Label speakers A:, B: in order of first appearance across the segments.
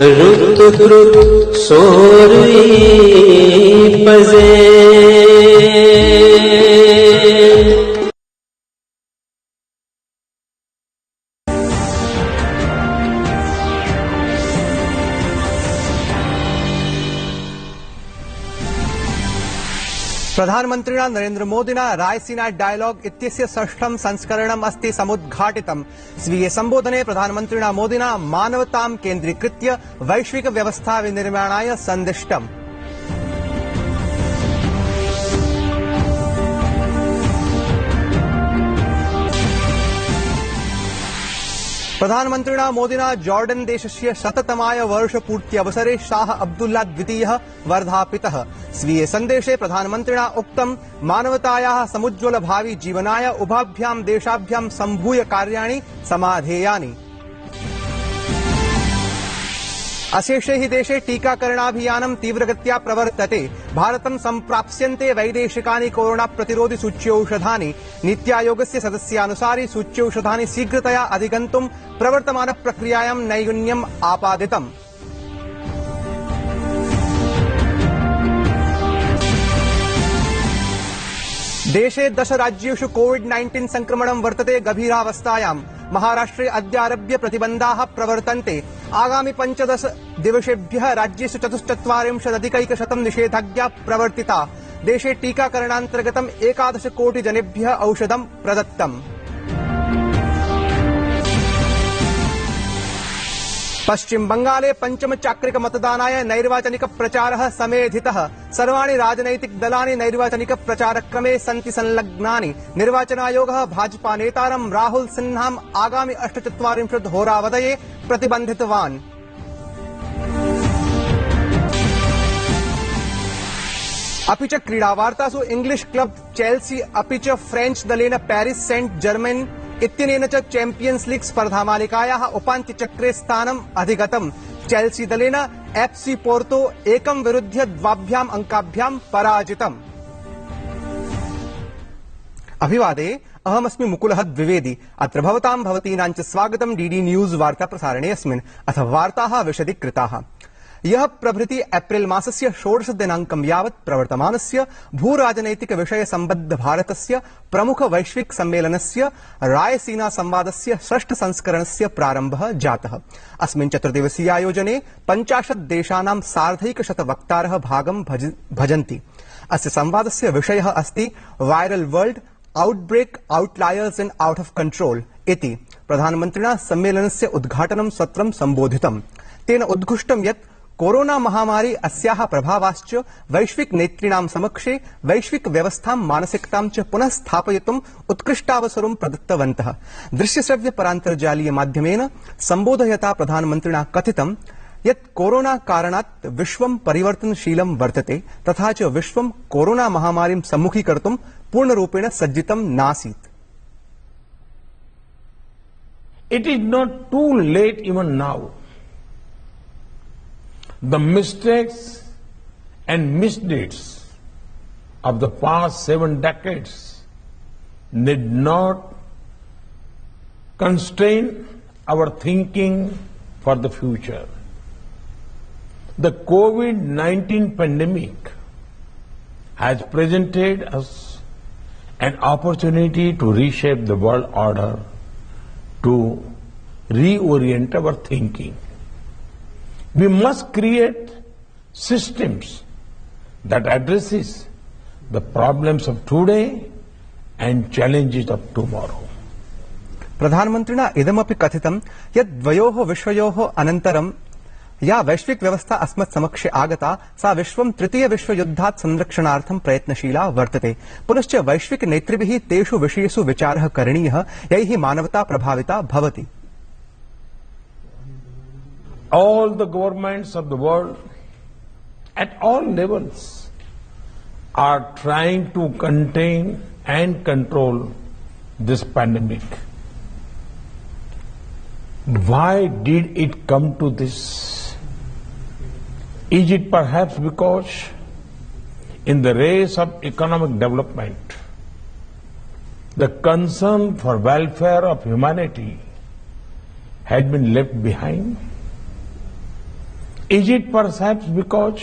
A: रुत रुत सोरी पजे
B: प्रधानमन्त्रिणा नरेन्द्र मोदिना रायसीना डायलॉग इत्यस्य षष्ठं संस्करणम् अस्ति समुद्घाटितम्। स्वीये सम्बोधने प्रधानमन्त्रिणा मोदिना मानवतां केन्द्रीकृत्य वैश्विक व्यवस्था विनिर्माणाय सन्दिष्टम्। प्रधानमन्त्रिणा मोदिना जॉर्डन देशस्य 100तमाय वर्षपूर्त्यवसरे शाह अब्दुल्ला द्वितीयः वर्धापितः। स्वीये सन्देशे प्रधानमन्त्रिणा उक्तं मानवतायाः समुज्ज्वल भावि जीवनाय उभाभ्यां देशाभ्यां सम्भूय कार्याणि समाधेयानि। अशेषे हि देशे टीकाकरणाभियानं तीव्रगत्या प्रवर्तते। भारतं सम्प्राप्स्यन्ते वैदेशिकानि कोरोना प्रतिरोधि सूच्यौषधानि। नीत्यायोगस्य सदस्यानुसारि सूच्यौषधानि शीघ्रतया अधिगन्तुं प्रवर्तमान प्रक्रियायां नैपुण्यम् आपादितम्। देशे 10 राज्येषु कोविड-19 संक्रमणं वर्तते गभीरावस्थायाम्। महाराष्ट्रे अद्यारभ्य प्रतिबन्धाः प्रवर्तन्ते। आगामि 15 दिवसेभ्यः राज्येषु 44,000 निषेधाज्ञा प्रवर्तिता। देशे टीकाकरणान्तर्गतं 11 कोटि जनेभ्यः औषधं प्रदत्तम्। पश्चिम बंगाले पंचम चाक्रिक मतदानाय नैर्वाचनिक प्रचारः समेधितः। सर्वाणि राजनैतिक दलानि नैर्वाचनिक प्रचारक्रमे सन्ति संलग्नानि। निर्वाचनायोगः भाजपा नेतारं राहुल सिन्हाम् आगामि 48 होरावधये प्रतिबन्धितवान्। अपि च क्रीडावार्तासु इंग्लिश क्लब चेल्सी अपि च फ्रेंच दलेन पेरिस सेंट जर्मेन इत्यनेन च चैंपियंस लीग स्पर्धामालिकायाः उपान्त्यचक्रे स्थानम् अधिगतम्। चेल्सी दलेन एफसी पोर्तो 1-2 अंकाभ्यां पराजितम्। अभिवादे अहमस्मि मुकुलः द्विवेदी। अत्र भवतां भवतीनां च स्वागतं डीडी न्यूज वार्ता प्रसारणे अस्मिन्। अथ वार्ताः विशदीकृताः। यः प्रभृति एप्रिल मासस्य 16 दिनाङ्कं यावत् प्रवर्तमानस्य भूराजनैतिक विषय सम्बद्ध भारतस्य प्रमुख वैश्विक सम्मेलनस्य रायसीना संवादस्य षष्ठ संस्करणस्य प्रारम्भः जातः। अस्मिन् चतुर्दिवसीयायोजने 50 देशानां सार्धैकशत वक्तारः भागं भजन्ति। अस्य संवादस्य विषयः अस्ति viral world outbreak outliers and out of control इति। प्रधानमन्त्रिणा सम्मेलनस्य उद्घाटनं सत्रं सम्बोधितम्। तेन उद्घुष्टं यत् कोरोना महामारी अस्याः प्रभावाश्च वैश्विक नेतॄणां समक्षे वैश्विक व्यवस्थां मानसिकतां च पुनः स्थापयितुम् उत्कृष्टावसरं प्रदत्तवन्तः। दृश्यश्रव्य परान्तर्जालीय माध्यमेन सम्बोधयता प्रधानमन्त्रिणा कथितं यत् कोरोना कारणात् विश्वं परिवर्तनशीलं वर्तते तथा च विश्वं कोरोना महामारीं सम्मुखीकर्तुं पूर्णरूपेण सज्जितं नासीत्।
C: It is not too late even now. The mistakes and misdeeds of the past 7 decades need not constrain our thinking for the future. The COVID-19 pandemic has presented us an opportunity to reshape the world order, to reorient our thinking. We must create systems that addresses the problems of today and challenges of tomorrow.
B: प्रधानमन्त्रिणा इदमपि कथितं यत् द्वयोः विश्वयोः अनन्तरं या वैश्विक व्यवस्था अस्मत् समक्षे आगता सा विश्वं तृतीय विश्वयुद्धात् संरक्षणार्थं प्रयत्नशीला वर्तते। पुनश्च वैश्विक नेतृभिः तेषु विषयेषु विचारः करणीयः यैः मानवता प्रभाविता भवति।
C: All the governments of the world at all levels are trying to contain and control this pandemic. Why did it come to this? Is it perhaps because in the race of economic development, the concern for welfare of humanity had been left behind? Is it perhaps because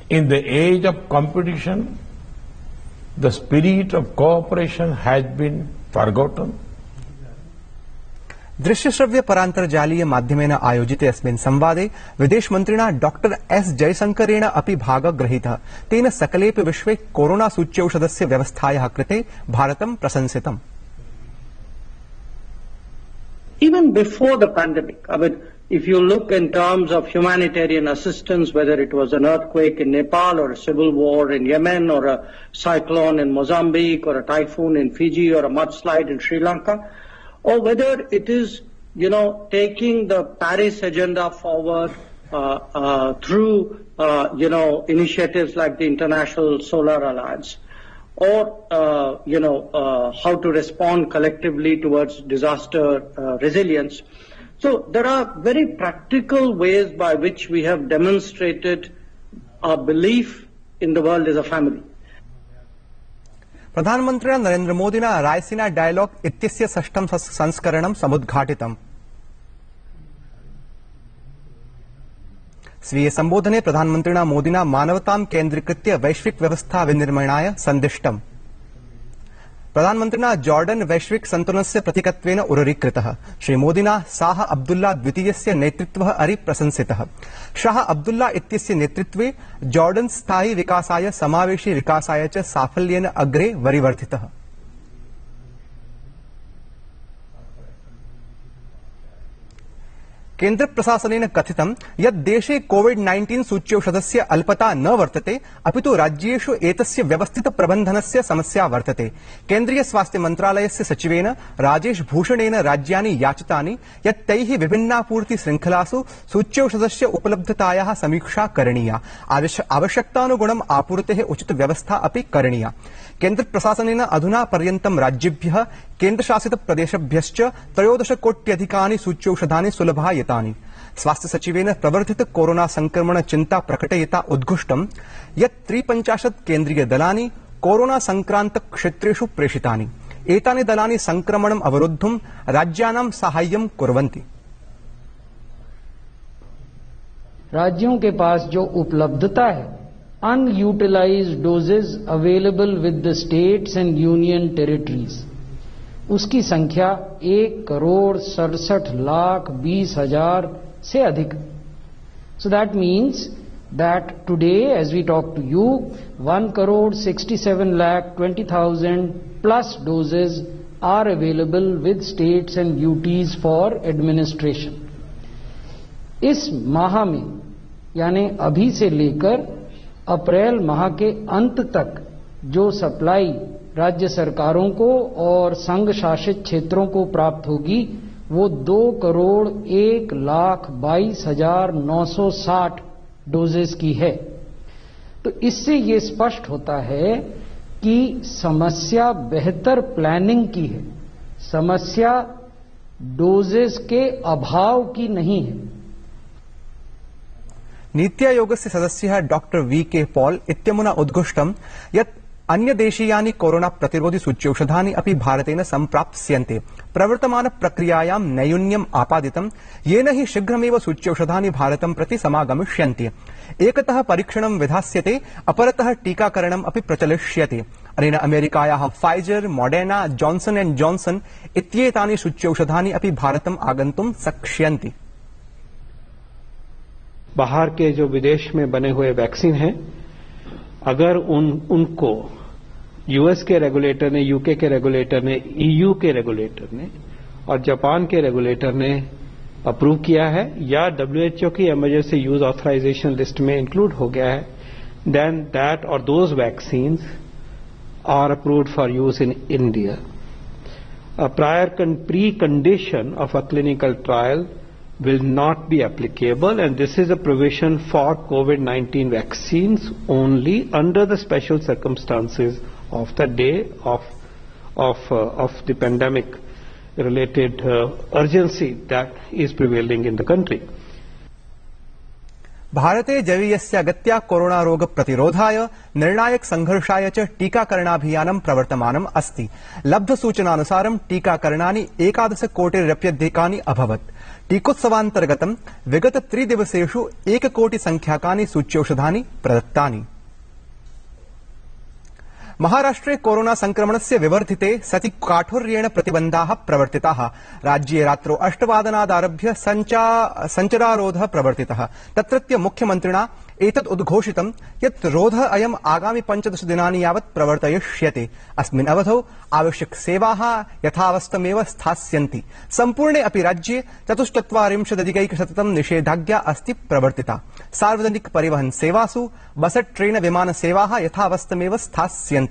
C: in the age of competition, the spirit of cooperation has been forgotten?
B: दृश्यश्रव्य परान्तर्जालीय माध्यमेन आयोजिते अस्मिन् संवादे विदेशमन्त्रिणा doctor S जयशंकरेण अपि भागः गृहीतः। तेन सकलेपि विश्वे corona सूच्यौषधस्य व्यवस्थायाः कृते भारतं प्रशंसितम्।
D: Even before the pandemic, I mean, if you look in terms of humanitarian assistance, whether it was an earthquake in Nepal or a civil war in Yemen or a cyclone in Mozambique or a typhoon in Fiji or a mudslide in Sri Lanka, or whether it is, taking the Paris agenda forward through, initiatives like the International Solar Alliance, or, how to respond collectively towards disaster resilience. So there are very practical ways by which we have demonstrated our belief in the world as a family.
B: प्रधानमन्त्रिणा नरेन्द्र मोदिना Raisina dialogue इत्यस्य 6ठं संस्करणं समुद्घाटितम्। स्वीये संबोधने प्रधानमन्त्रिणा मोदिना मानवतां केन्द्रीकृत्य वैश्विक व्यवस्था विनिर्माणाय सन्दिष्टम्। प्रधानमन्त्रिणा Jordan वैश्विक सन्तुलनस्य प्रतीकत्वेन उररीकृतः। श्रीमोदिना शाह अब्दुल्ला द्वितीयस्य नेतृत्वः अरि प्रशंसितः। शाह अब्दुल्ला इत्यस्य नेतृत्वे जॉर्डन स्थायी विकासाय समावेशी विकासाय च साफल्येन अग्रे वरिवर्धितः। केन्द्र प्रशासनेन कथितं यत् देशे कोविड-19 सूच्यौषधस्य अल्पता न वर्तते, अपितु राज्येषु एतस्य व्यवस्थित प्रबन्धनस्य समस्या वर्तते। केन्द्रीय स्वास्थ्य मन्त्रालयस्य सचिवेन राजेश भूषणेन राज्यानि याचितानि यत् तैः विभिन्नापूर्ति शृङ्खलासु सूच्यौषधस्य उपलब्धतायाः समीक्षा करणीया, आवश्यकतानुगुणम् आपूर्तेः उचित व्यवस्था अपि करणीया। केन्द्र प्रशासनेन अधुना पर्यन्तं राज्येभ्यः केन्द्रशासित प्रदेशेभ्यश्च 13 कोट्यधिकानि सूच्यौषधानि सुलभायतानि। स्वास्थ्य सचिवेन प्रवर्धित कोरोना संक्रमण चिन्ता प्रकटयिता उद्घुष्टं यत् 53 केन्द्रीय दलानि कोरोना संक्रान्त क्षेत्रेषु प्रेषितानि। एतानि दलानि संक्रमणम् अवरोद्धुं राज्यानां साहाय्यं कुर्वन्ति।
E: राज्यों के पास जो उपलब्धता है, unutilized doses available with the states and union territories, उसकी संख्या 1,67,20,000 से अधिक। So that means that today as we talk to you 1,67,20,000 plus doses are available with states and UTs for administration. इस माह में यानी अभी से लेकर अप्रैल माह के अंत तक जो सप्लाई राज्य सरकारों को और संघ शासित क्षेत्रों को प्राप्त होगी वो 2,01,22,960 डोजेस की है। तो इससे ये स्पष्ट होता है कि समस्या बेहतर प्लानिंग की है, समस्या डोजेस के अभाव की नहीं है।
B: नीति आयोगस्य सदस्यः डॉक्टर वी.के. पॉल इत्यमुना उद्घुष्टं यत् अन्यदेशीयानि कोरोना प्रतिरोधि सूच्यौषधानि अपि भारतेन सम्प्राप्स्यन्ते। प्रवर्तमान प्रक्रियायां नैयून्यम् आपादितं, येन हि शीघ्रमेव सूच्यौषधानि भारतं प्रति समागमिष्यन्ति। एकतः परीक्षणं विधास्यते, अपरतः टीकाकरणम् अपि प्रचलिष्यते। अनेन अमेरिकायाः Pfizer, Moderna, Johnson and Johnson इत्येतानि सूच्यौषधानि अपि भारतम् आगन्तुं शक्ष्यन्ति।
F: बाहर के जो विदेश में बने हुए वैक्सीन हैं, अगर उनको यूएस के रेगुलेटर ने, यूके के रेगुलेटर ने, ईयू के रेगुलेटर ने और जापान के रेगुलेटर ने अप्रूव किया है या डब्ल्यूएचओ की इमरजेंसी यूज ऑथराइजेशन लिस्ट में इंक्लूड हो गया है, देन दैट और those vaccines are approved for use in India. A prior precondition of a clinical trial will not be applicable, and this is a provision for COVID-19 vaccines only under the special circumstances of the day of the pandemic related urgency that is prevailing in the country.
B: भारते जवीयस्य गत्या corona रोग प्रतिरोधाय निर्णायक संघर्षाय च टीकाकरणाभियानं प्रवर्तमानम् अस्ति। लब्धसूचनानुसारं टीकाकरणानि 11 कोटिरप्यधिकानि अभवत्। टीकोत्सवान्तर्गतं विगत 3 दिवसेषु 1 कोटि संख्याकानि सूच्यौषधानि प्रदत्तानि। महाराष्ट्रे corona संक्रमणस्य विवर्धिते सति काठोर्येण प्रतिबन्धाः प्रवर्तिताः। राज्ये रात्रौ 8 वादनादारभ्य सञ्चारारोधः प्रवर्तितः। तत्रत्य मुख्यमन्त्रिणा एतत् उद्घोषितं यत् रोधः अयम् आगामि 15 दिनानि यावत् प्रवर्तयिष्यते। अस्मिन् अवधौ आवश्यक सेवाः यथावस्थमेव स्थास्यन्ति। सम्पूर्णे अपि राज्ये 44% निषेधाज्ञा अस्ति प्रवर्तिता। सार्वजनिक परिवहन सेवासु बस ट्रेन विमान सेवाः यथावस्थमेव स्थास्यन्ति।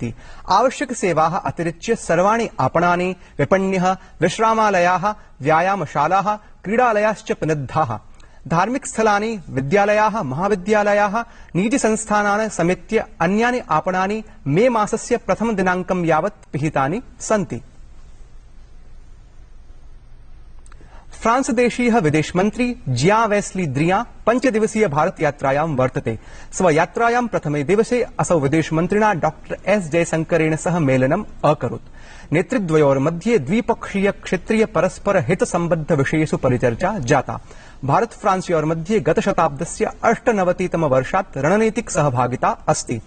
B: आवश्यक सेवाः अतिरिच्य सर्वाणि आपणानि, विपण्यः, विश्रामालयाः, व्यायामशालाः, क्रीडालयाश्च पिनद्धाः। धार्मिक स्थलानि, विद्यालयाः, महाविद्यालयाः, नीतिसंस्थानानि समेत्य अन्यानि आपणानि मे मासस्य 1 दिनाङ्कं यावत् पिहितानि सन्ति। फ्रांस देशीयः विदेशमन्त्री जियां वेस् ली द्रियां 5 दिवसीय भारत यात्रायां वर्तते। स्वयात्रायां प्रथमे दिवसे असौ विदेशमन्त्रिणा डॉक्टर एस जयशंकरेण सह मेलनम् अकरोत्। नेतृद्वयोर्मध्ये द्विपक्षीय क्षेत्रीय परस्पर हित सम्बद्ध विषयेषु परिचर्चा जाता। भारत फ्रांसयोर्मध्ये गतशताब्दस्य 98तम वर्षात् रणनीतिक सहभागिता अस्ति।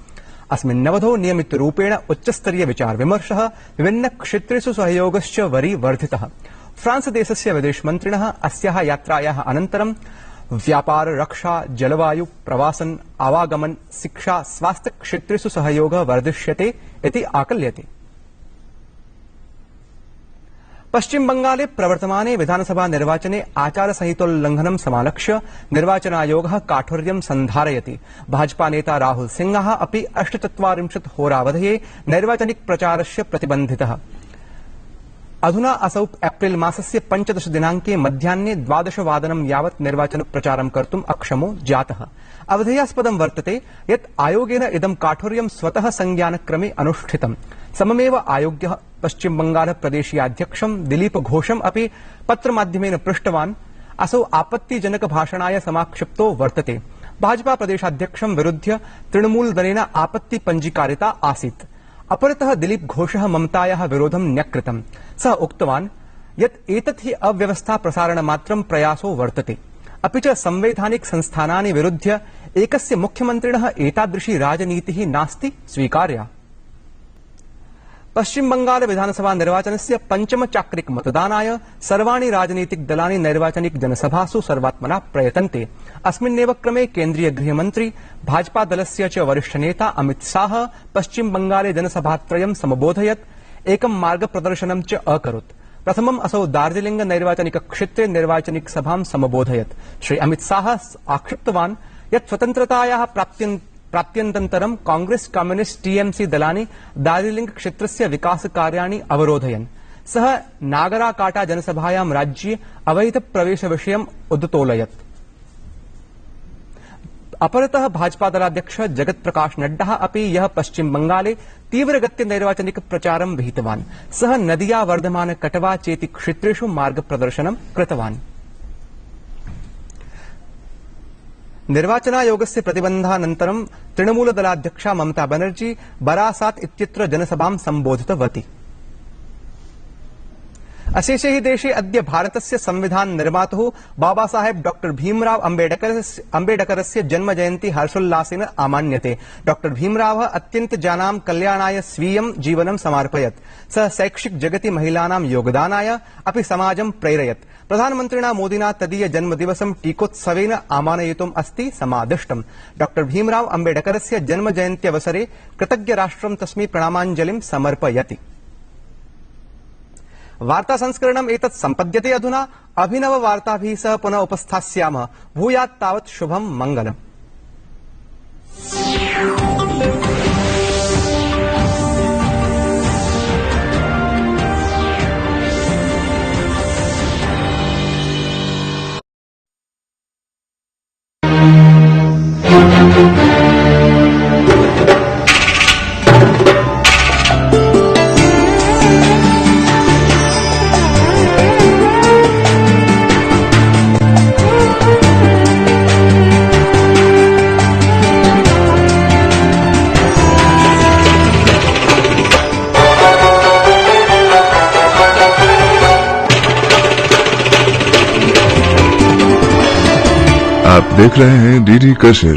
B: अस्मिन्नवधौ नियमितरूपेण उच्चस्तरीय विचार विमर्शः, विभिन्न क्षेत्रेषु सहयोगश्च वरीवर्धितः। फ्रांस देशस्य विदेशमन्त्रिणः अस्याः यात्रायाः अनन्तरं व्यापार, रक्षा, जलवायु, प्रवासन, आवागमन, शिक्षा, स्वास्थ्य क्षेत्रेषु सहयोगः वर्धिष्यते इति आकल्यते। पश्चिम बंगाले प्रवर्तमाने विधानसभा निर्वाचने आचारसंहितोल्लंघनं समालक्ष्य निर्वाचनायोगः काठोर्यं सन्धारयति। भाजपा नेता राहुल सिंहः अपि 48 होरावधये नैर्वाचनिक प्रचारस्य प्रतिबन्धितः। अधुना असौ एप्रिल मासस्य 15 दिनाङ्के मध्याह्ने 12 वादनं यावत् निर्वाचन प्रचारं कर्तुम् अक्षमो जातः। अवधेयास्पदं वर्तते यत् आयोगेन इदं काठोर्यं स्वतः संज्ञानक्रमे अनुष्ठितम्। सममेव आयोग्यः पश्चिम बंगाल प्रदेशीयाध्यक्षं दिलीप घोषम् अपि पत्रमाध्यमेन पृष्टवान्। असौ आपत्तिजनक भाषणाय समाक्षिप्तो वर्तते। भाजपा प्रदेशाध्यक्षं विरुध्य तृणमूल दलेन आपत्ति पञ्जीकारिता आसीत्। अपरतः दिलीप घोषः ममतायाः विरोधं न्यकृतम्। सः उक्तवान् यत् एतत् हि अव्यवस्था प्रसारणमात्रं प्रयासो वर्तते। अपि च संवैधानिक संस्थानानि विरुध्य एकस्य मुख्यमन्त्रिणः एतादृशी राजनीतिः नास्ति स्वीकार्या। पश्चिम बंगाल विधानसभा निर्वाचनस्य 5म चाक्रिक मतदानाय सर्वाणि राजनीतिक दलानि नैर्वाचनिक जनसभासु सर्वात्मना प्रयतन्ते। अस्मिन्नेव क्रमे केन्द्रीय गृहमन्त्री भाजपा दलस्य च वरिष्ठ नेता अमित शाह पश्चिम बंगाले जनसभात्रयं समबोधयत्। एकं मार्ग प्रदर्शनं च अकरोत्। प्रथमम् असौ दार्जिलिंग नैर्वाचनिक क्षेत्रे निर्वाचनिक सभां समबोधयत्। श्री अमित शाह आक्षिप्तवान् यत् स्वतन्त्रतायाः प्राप्त्यनन्तरं कांग्रेस, कम्युनिस्ट, टीएमसी दलानि दार्जिलिंग क्षेत्रस्य विकासकार्याणि अवरोधयन्। सः नागराकाटा जनसभायां राज्ये अवैध प्रवेशविषयम् उद्तोलयत्। अपरतः भाजपा दलाध्यक्ष जगत प्रकाश नड्डा अपि यः पश्चिम बंगाले तीव्रगत्या नैर्वाचनिक प्रचारं विहितवान्। सः नदिया, वर्धमान, कटवा चेति क्षेत्रेषु मार्ग प्रदर्शनं कृतवान्। निर्वाचनायोगस्य प्रतिबन्धानन्तरं तृणमूलदलाध्यक्षा ममता बनर्जी बरासात इत्यत्र जनसभां सम्बोधितवती। अशेषे हि देशे अद्य भारतस्य संविधान निर्मातुः बाबा साहेब डॉक्टर भीमराव अम्बेडकरस्य जन्मजयन्ती हर्षोल्लासेन आमान्यते। डॉक्टर भीमरावः अत्यन्तजनानां कल्याणाय स्वीयं जीवनं समार्पयत्। सः शैक्षिक जगति महिलानां योगदानाय अपि समाजं प्रेरयत्। प्रधानमन्त्रिणा मोदिना तदीय जन्मदिवसं टीकोत्सवेन आमानयितुम् अस्ति समादिष्टम्। डॉक्टर भीमराव अम्बेडकरस्य जन्मजयन्त्यवसरे कृतज्ञराष्ट्रं तस्मै प्रणामाञ्जलिं समर्पयति। वार्ता संस्करणम् एतत् सम्पद्यते। अधुना अभिनव वार्ताभिः सह पुनः उपस्थास्यामः। भूयात् तावत् शुभं मङ्गलम्।
G: देख रहे हैं डीडी कशिर।